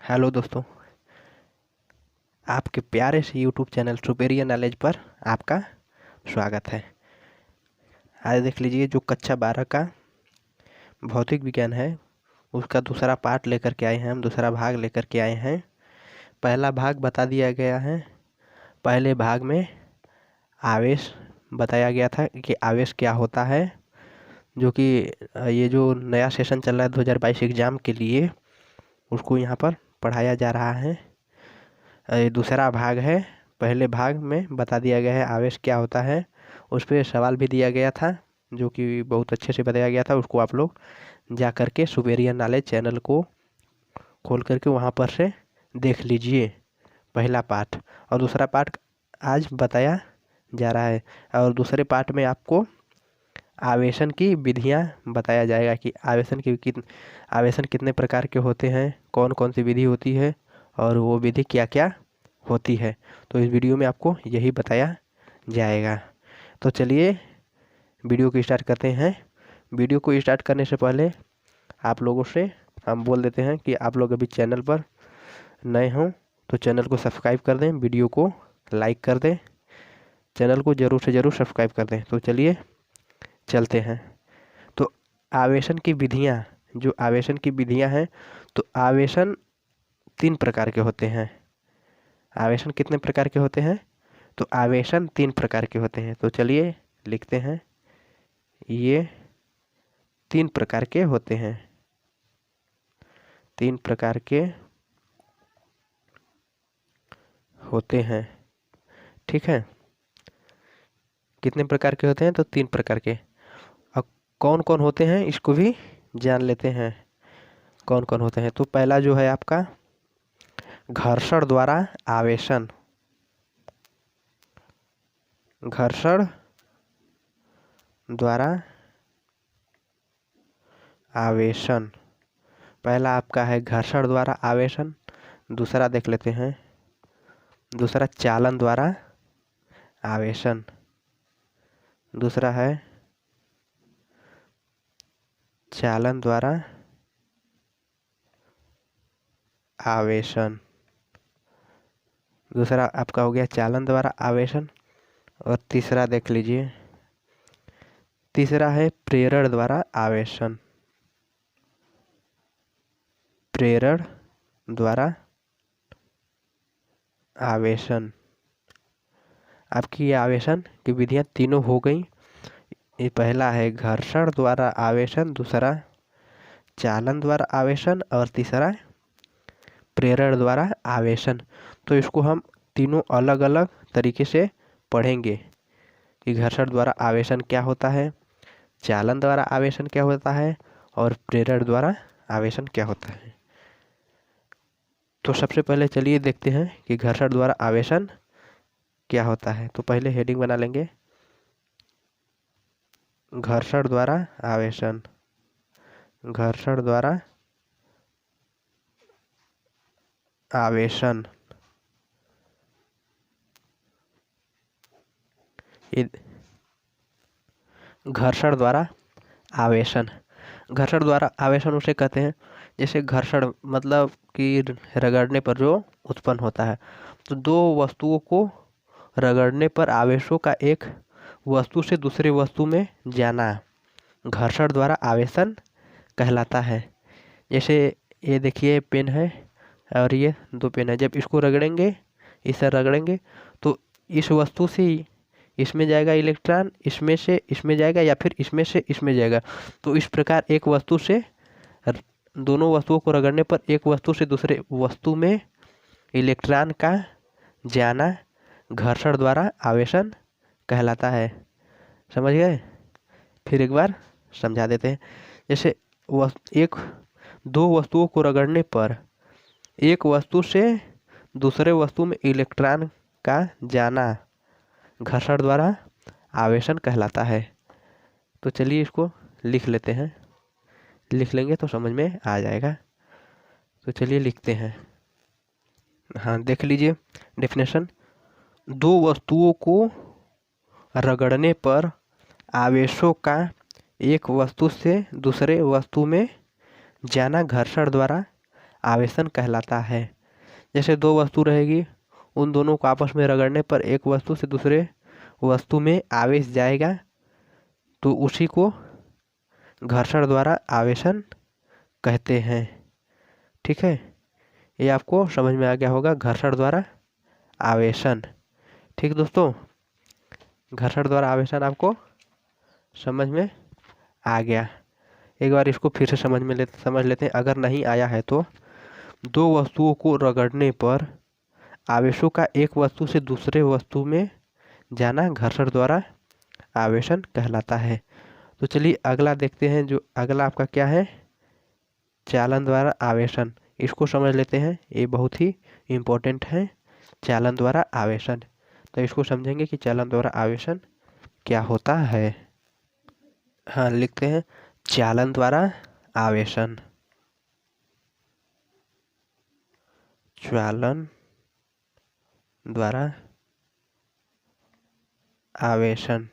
Hello दोस्तों, आपके प्यारे से यूट्यूब चैनल सुपेरियर नॉलेज पर आपका स्वागत है। आज देख लीजिए जो कक्षा 12 का भौतिक विज्ञान है उसका दूसरा पार्ट लेकर के आए हैं। हम दूसरा भाग लेकर के आए हैं। पहला भाग बता दिया गया है। पहले भाग में आवेश बताया गया था कि आवेश क्या होता है, जो कि ये जो नया सेशन चल रहा है 2022 एग्ज़ाम के लिए उसको यहाँ पर पढ़ाया जा रहा है। ये दूसरा भाग है। पहले भाग में बता दिया गया है आवेश क्या होता है, उस पर सवाल भी दिया गया था जो कि बहुत अच्छे से बताया गया था। उसको आप लोग जा कर के सुपेरियर नॉलेज चैनल को खोल करके वहाँ पर से देख लीजिए पहला पार्ट। और दूसरा पार्ट आज बताया जा रहा है। और दूसरे पार्ट में आपको आवेशन की विधियाँ बताया जाएगा कि आवेशन कितने प्रकार के होते हैं, कौन कौन सी विधि होती है और वो विधि क्या क्या होती है। तो इस वीडियो में आपको यही बताया जाएगा। तो चलिए वीडियो को स्टार्ट करते हैं। वीडियो को स्टार्ट करने से पहले आप लोगों से हम बोल देते हैं कि आप लोग अभी चैनल पर नए हों तो चैनल को सब्सक्राइब कर दें, वीडियो को लाइक कर दें, चैनल को ज़रूर से ज़रूर सब्सक्राइब कर दें। तो चलिए चलते हैं। तो आवेशन की विधियाँ, जो आवेशन की विधियाँ हैं, तो आवेशन 3 प्रकार के होते हैं। आवेशन कितने प्रकार के होते हैं? तो आवेशन 3 प्रकार के होते हैं। तो चलिए लिखते हैं, ये 3 प्रकार के होते हैं। 3 प्रकार के होते हैं, ठीक है। कितने प्रकार के होते हैं? तो 3 प्रकार के। अब कौन कौन होते हैं इसको भी जान लेते हैं, कौन कौन होते हैं। तो पहला जो है आपका घर्षण द्वारा आवेशन। घर्षण द्वारा आवेशन, पहला आपका है घर्षण द्वारा आवेशन। दूसरा देख लेते हैं, दूसरा चालन द्वारा आवेशन। दूसरा है चालन द्वारा आवेशन। दूसरा आपका हो गया चालन द्वारा आवेशन। और तीसरा देख लीजिए, तीसरा है प्रेरण द्वारा आवेशन। प्रेरण द्वारा आवेशन। आपकी ये आवेशन की विधियाँ तीनों हो गई। ये पहला है घर्षण द्वारा आवेशन, दूसरा चालन द्वारा आवेशन और तीसरा प्रेरण द्वारा आवेशन। तो इसको हम तीनों अलग अलग तरीके से पढ़ेंगे कि घर्षण द्वारा आवेशन क्या होता है, चालन द्वारा आवेशन क्या होता है और प्रेरण द्वारा आवेशन क्या होता है। तो सबसे पहले चलिए देखते हैं कि घर्षण द्वारा आवेशन क्या होता है। तो पहले हेडिंग बना लेंगे, घर्षण द्वारा आवेशन। घर्षण द्वारा आवेशन, घर्षण द्वारा आवेशन। घर्षण द्वारा आवेशन उसे कहते हैं जैसे घर्षण मतलब कि रगड़ने पर जो उत्पन्न होता है। तो दो वस्तुओं को रगड़ने पर आवेशों का एक वस्तु से दूसरे वस्तु में जाना घर्षण द्वारा आवेशन कहलाता है। जैसे ये देखिए पेन है और ये 2 पेन है, जब इसको रगड़ेंगे, इसे रगड़ेंगे तो इस वस्तु से इसमें जाएगा इलेक्ट्रॉन, इसमें से इसमें जाएगा या फिर इसमें से इसमें जाएगा। तो इस प्रकार एक वस्तु से दोनों वस्तुओं को रगड़ने पर एक वस्तु से दूसरे वस्तु में इलेक्ट्रॉन का जाना घर्षण द्वारा आवेशन कहलाता है। समझ गए? फिर एक बार समझा देते हैं। जैसे दो वस्तुओं को रगड़ने पर एक वस्तु से दूसरे वस्तु में इलेक्ट्रॉन का जाना घर्षण द्वारा आवेशन कहलाता है। तो चलिए इसको लिख लेते हैं, लिख लेंगे तो समझ में आ जाएगा। तो चलिए लिखते हैं। हाँ देख लीजिए डेफिनेशन, दो वस्तुओं को रगड़ने पर आवेशों का एक वस्तु से दूसरे वस्तु में जाना घर्षण द्वारा आवेशन कहलाता है। जैसे दो वस्तु रहेगी, उन दोनों को आपस में रगड़ने पर एक वस्तु से दूसरे वस्तु में आवेश जाएगा, तो उसी को घर्षण द्वारा आवेशन कहते हैं। ठीक है, ये आपको समझ में आ गया होगा, घर्षण द्वारा आवेशन। ठीक दोस्तों, घर्षण द्वारा आवेशन आपको समझ में आ गया। एक बार इसको फिर से समझ लेते हैं। अगर नहीं आया है तो दो वस्तुओं को रगड़ने पर आवेशों का एक वस्तु से दूसरे वस्तु में जाना घर्षण द्वारा आवेशन कहलाता है। तो चलिए अगला देखते हैं। जो अगला आपका क्या है, चालन द्वारा आवेशन। इसको समझ लेते हैं, ये बहुत ही इम्पोर्टेंट है, चालन द्वारा आवेशन। तो इसको समझेंगे कि चालन द्वारा आवेशन क्या होता है। हाँ, लिखते हैं चालन द्वारा आवेशन। चालन द्वारा आवेशन।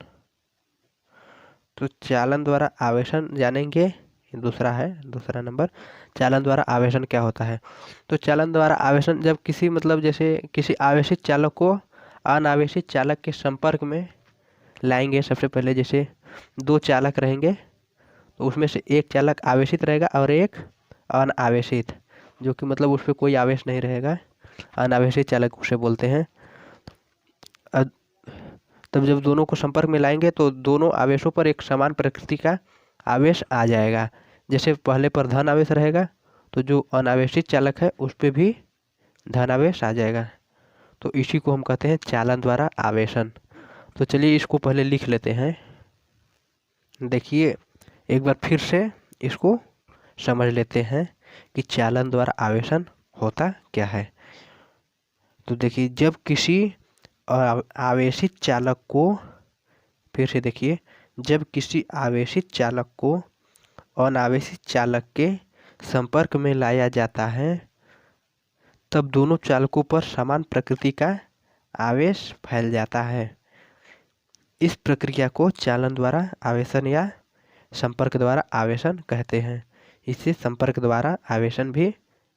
तो चालन द्वारा आवेशन जानेंगे, दूसरा है, दूसरा नंबर, चालन द्वारा आवेशन क्या होता है। तो चालन द्वारा आवेशन जब किसी जैसे किसी आवेशित चालक को अनावेशित चालक के संपर्क में लाएंगे। सबसे पहले जैसे दो चालक रहेंगे, तो उसमें से एक चालक आवेशित रहेगा और एक अनावेशित, जो कि उस पर कोई आवेश नहीं रहेगा, अनावेशित चालक उसे बोलते हैं। तब जब दोनों को संपर्क में लाएंगे तो दोनों आवेशों पर एक समान प्रकृति का आवेश आ जाएगा। जैसे पहले पर धन आवेश रहेगा, तो जो अनावेशित चालक है उस पर भी धन आवेश आ जाएगा। तो इसी को हम कहते हैं चालन द्वारा आवेशन। तो चलिए इसको पहले लिख लेते हैं। देखिए एक बार फिर से इसको समझ लेते हैं कि चालन द्वारा आवेशन होता क्या है। तो देखिए, जब किसी आवेशित चालक को, फिर से देखिए, जब किसी आवेशित चालक को अनावेशित चालक के संपर्क में लाया जाता है, तब दोनों चालकों पर समान प्रकृति का आवेश फैल जाता है। इस प्रक्रिया को चालन द्वारा आवेशन या संपर्क द्वारा आवेशन कहते हैं। इसे संपर्क द्वारा आवेशन भी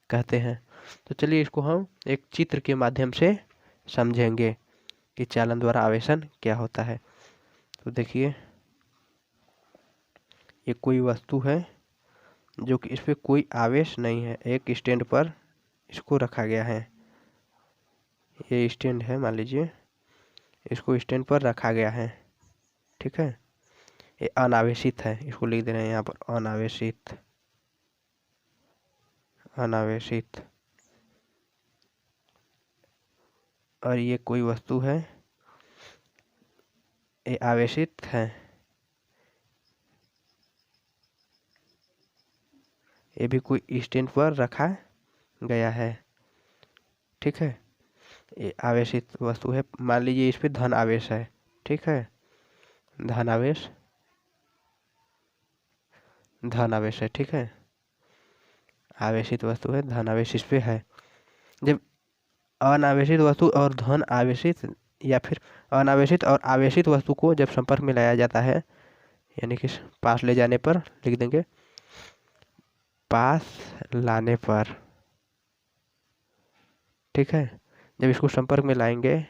कहते हैं। तो चलिए इसको हम एक चित्र के माध्यम से समझेंगे कि चालन द्वारा आवेशन क्या होता है। तो देखिए, ये कोई वस्तु है जो कि इस पर कोई आवेश नहीं है, एक स्टैंड पर इसको रखा गया है। ये स्टैंड है, मान लीजिए, इसको स्टैंड पर रखा गया है। ठीक है, ये अनावेशित है, इसको लिख दे रहे हैं यहाँ पर, अनावेशित, अनावेशित। और ये कोई वस्तु है, ये आवेशित है, ये भी कोई स्टैंड पर रखा गया है। ठीक है, ये आवेशित वस्तु है। मान लीजिए इस पे धन आवेश है। ठीक है, धन आवेश, धन आवेश है। ठीक है, आवेशित वस्तु है, धन आवेश इस पे है। जब अनावेशित वस्तु और धन आवेशित या फिर अनावेशित और आवेशित वस्तु को जब संपर्क में लाया जाता है, यानी कि पास ले जाने पर, लिख देंगे पास लाने पर। ठीक है, जब इसको संपर्क में लाएंगे,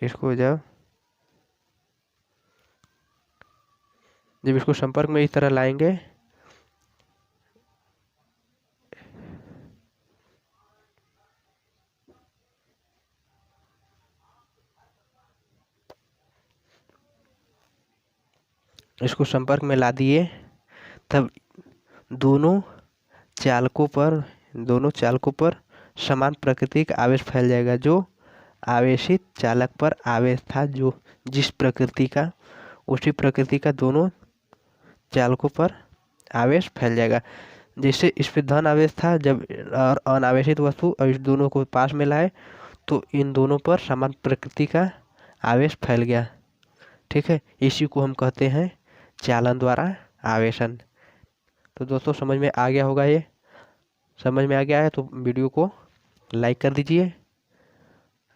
इसको जब इसको संपर्क में इस तरह लाएंगे, इसको संपर्क में ला दिए, तब दोनों चालकों पर समान प्रकृति का आवेश फैल जाएगा। जो आवेशित चालक पर आवेश था, जो जिस प्रकृति का, उसी प्रकृति का दोनों चालकों पर आवेश फैल जाएगा। जैसे इस पे धन आवेश था, जब और अनावेशित वस्तु और इस दोनों को पास में लाए तो इन दोनों पर समान प्रकृति का आवेश फैल गया। ठीक है, इसी को हम कहते हैं चालन द्वारा आवेशन। तो दोस्तों समझ में आ गया होगा। ये समझ में आ गया है तो वीडियो को लाइक कर दीजिए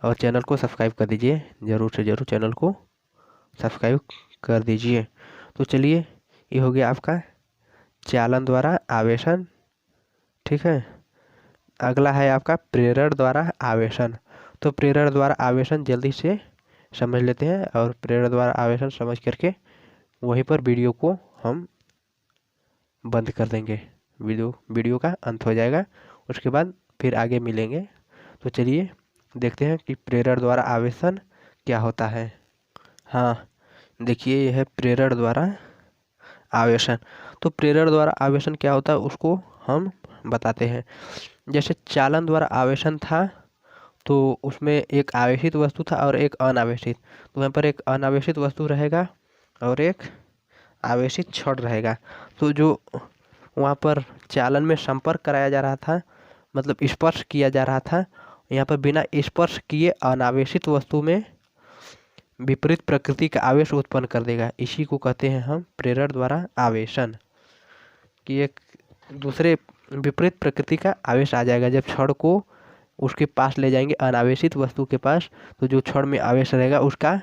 और चैनल को सब्सक्राइब कर दीजिए। ज़रूर से ज़रूर चैनल को सब्सक्राइब कर दीजिए। तो चलिए, ये हो गया आपका चालन द्वारा आवेशन, ठीक है। अगला है आपका प्रेरण द्वारा आवेशन। तो प्रेरण द्वारा आवेशन जल्दी से समझ लेते हैं, और प्रेरण द्वारा आवेशन समझ करके वहीं पर वीडियो को हम बंद कर देंगे। वीडियो का अंत हो जाएगा, उसके बाद फिर आगे मिलेंगे। तो चलिए देखते हैं कि प्रेरण द्वारा आवेशन क्या होता है। हाँ, देखिए यह है प्रेरण द्वारा आवेशन। तो प्रेरण द्वारा आवेशन क्या होता है उसको हम बताते हैं। जैसे चालन द्वारा आवेशन था, तो उसमें एक आवेशित वस्तु था और एक अनावेशित। तो यहाँ पर एक अनावेशित वस्तु रहेगा और एक आवेशित छड़ रहेगा। तो जो वहाँ पर चालन में संपर्क कराया जा रहा था, मतलब स्पर्श किया जा रहा था, यहाँ पर बिना स्पर्श किए अनावेशित वस्तु में विपरीत प्रकृति का आवेश उत्पन्न कर देगा। इसी को कहते हैं हम प्रेरण द्वारा आवेशन, कि एक दूसरे विपरीत प्रकृति का आवेश आ जाएगा। जब छड़ को उसके पास ले जाएंगे अनावेशित वस्तु के पास, तो जो छड़ में आवेश रहेगा उसका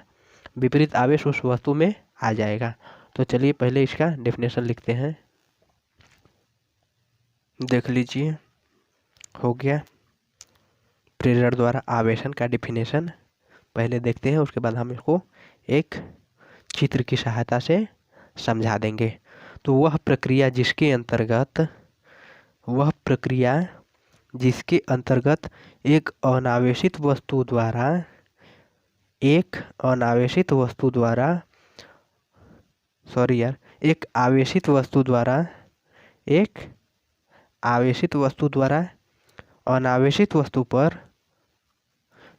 विपरीत आवेश उस वस्तु में आ जाएगा। तो चलिए पहले इसका डेफिनेशन लिखते हैं। देख लीजिए, हो गया प्रेरण द्वारा आवेशन का डेफिनेशन। पहले देखते हैं, उसके बाद हम इसको एक चित्र की सहायता से समझा देंगे। तो वह प्रक्रिया जिसके अंतर्गत एक अनावेशित वस्तु द्वारा एक आवेशित वस्तु द्वारा अनावेशित वस्तु पर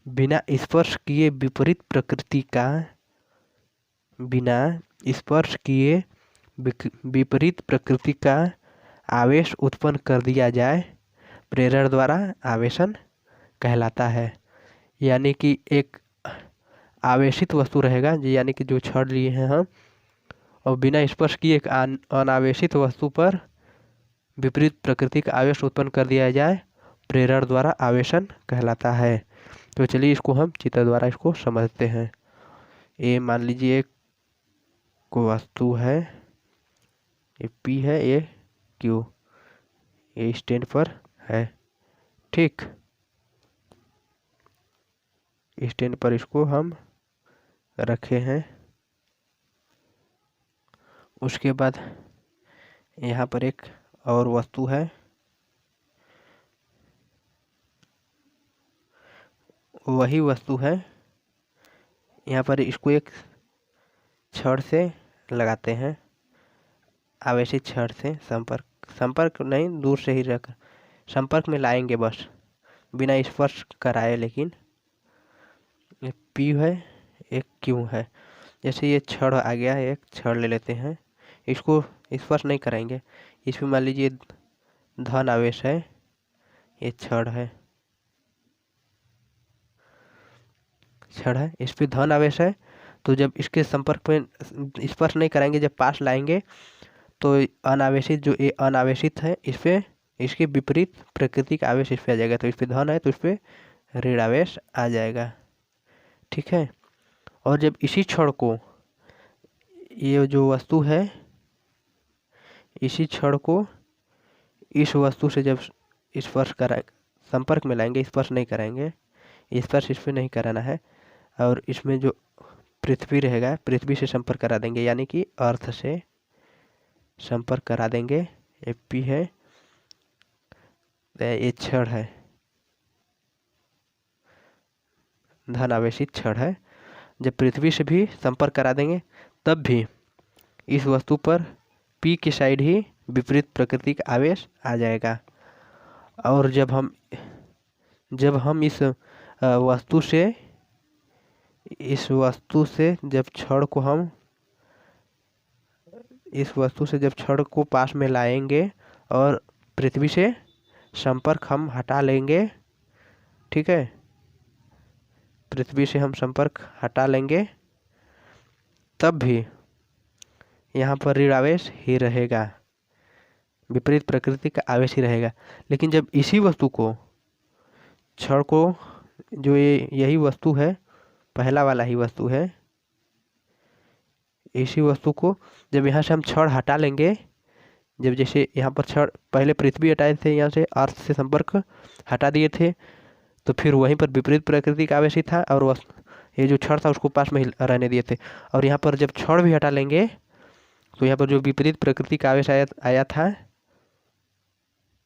बिना स्पर्श किए विपरीत प्रकृति का आवेश उत्पन्न कर दिया जाए, प्रेरण द्वारा आवेशन कहलाता है। यानी कि एक आवेशित वस्तु रहेगा, यानी कि जो छड़ लिए हैं हम, और बिना स्पर्श किए एक अनावेशित वस्तु पर विपरीत प्रकृति का आवेश उत्पन्न कर दिया जाए, प्रेरण द्वारा आवेशन कहलाता है। तो चलिए इसको हम चित्र द्वारा इसको समझते हैं। ये मान लीजिए एक वस्तु है, ये P है, ये Q, ये स्टैंड पर है, ठीक। स्टैंड पर इसको हम रखे हैं। उसके बाद यहाँ पर एक और वस्तु है, वही वस्तु है। यहाँ पर इसको एक छड़ से लगाते हैं, आवेशित छड़ से संपर्क नहीं, दूर से ही रख संपर्क में लाएंगे बस, बिना स्पर्श कराए। लेकिन एक P है, एक Q है। जैसे ये छड़ आ गया, एक छड़ ले लेते हैं, इसको स्पर्श नहीं कराएंगे। इसमें मान लीजिए धन आवेश है, ये छड़ है, इस पे धन आवेश है। तो जब इसके संपर्क में स्पर्श नहीं कराएंगे, जब पास लाएंगे, तो अनावेशित, जो ये अनावेशित है, इस पे इसके विपरीत प्रकृति का आवेश इस पे आ जाएगा। तो इस पे धन है तो इस पे ऋण आवेश आ जाएगा, ठीक है। और जब इसी छड़ को, ये जो वस्तु है, इसी छड़ को इस वस्तु से जब स्पर्श करा संपर्क में लाएंगे, स्पर्श नहीं कराएंगे, स्पर्श इस पे नहीं कराना है, और इसमें जो पृथ्वी रहेगा, पृथ्वी से संपर्क करा देंगे, यानी कि अर्थ से संपर्क करा देंगे। ये P है, ये छड़ है, धन आवेशित छड़ है। जब पृथ्वी से भी संपर्क करा देंगे, तब भी इस वस्तु पर P की साइड ही विपरीत प्रकृति का आवेश आ जाएगा। और जब हम इस वस्तु से जब छड़ को पास में लाएंगे और पृथ्वी से संपर्क हम हटा लेंगे, ठीक है, पृथ्वी से हम संपर्क हटा लेंगे, तब भी यहाँ पर ऋण आवेश ही रहेगा, विपरीत प्रकृति का आवेश ही रहेगा। लेकिन जब इसी वस्तु को, छड़ को, जो यही वस्तु है, पहला वाला ही वस्तु है, इसी वस्तु को जब यहाँ से हम छड़ हटा लेंगे, जब जैसे यहाँ पर क्षण पहले पृथ्वी हटाए थे, यहाँ से अर्थ से संपर्क हटा दिए थे, तो फिर वहीं पर विपरीत प्रकृति का आवेश ही था और ये जो क्षण था उसको पास में ही रहने दिए थे। और यहाँ पर जब क्षण भी हटा लेंगे तो यहाँ पर जो विपरीत प्रकृति का आवेश आया था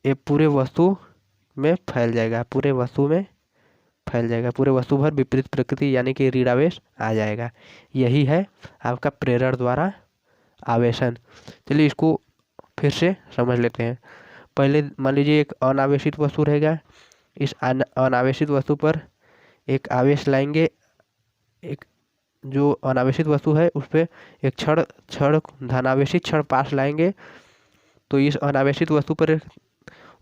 ये पूरे वस्तु में फैल जाएगा, पूरे वस्तु में फैल जाएगा, पूरे वस्तु भर विपरीत प्रकृति यानी कि ऋण आवेश आ जाएगा। यही है आपका प्रेरण द्वारा आवेशन। चलिए इसको फिर से समझ लेते हैं। पहले मान लीजिए एक अनावेशित वस्तु रहेगा, इस अनावेशित वस्तु पर एक आवेश लाएंगे, एक जो अनावेशित वस्तु है उस पर एक क्षण धनावेशित क्षण पास लाएंगे, तो इस अनावेशित वस्तु पर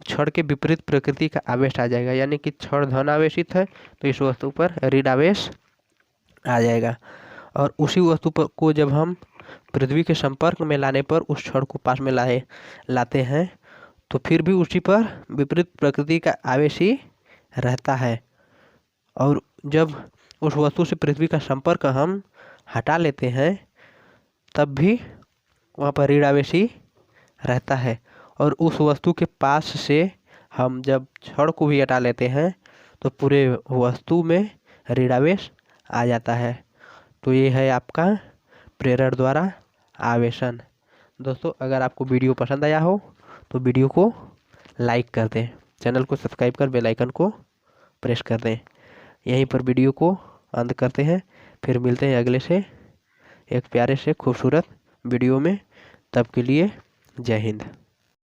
क्षण के विपरीत प्रकृति का आवेश आ जाएगा, यानी कि क्षण धन आवेशित है तो इस वस्तु पर ऋण आवेश आ जाएगा। और उसी वस्तु पर को जब हम पृथ्वी के संपर्क में लाने पर उस क्षण को पास में लाते हैं तो फिर भी उसी पर विपरीत प्रकृति का आवेश ही रहता है। और जब उस वस्तु से पृथ्वी का संपर्क हम हटा लेते हैं तब भी वहाँ पर ऋण आवेश ही रहता है। और उस वस्तु के पास से हम जब क्षण को भी हटा लेते हैं तो पूरे वस्तु में ऋण आवेश आ जाता है। तो ये है आपका प्रेरण द्वारा आवेशन। दोस्तों अगर आपको वीडियो पसंद आया हो तो वीडियो को लाइक कर दें, चैनल को सब्सक्राइब कर बेल आइकन को प्रेस कर दें। यहीं पर वीडियो को अंत करते हैं, फिर मिलते हैं अगले से एक प्यारे से खूबसूरत वीडियो में। तब के लिए जय हिंद।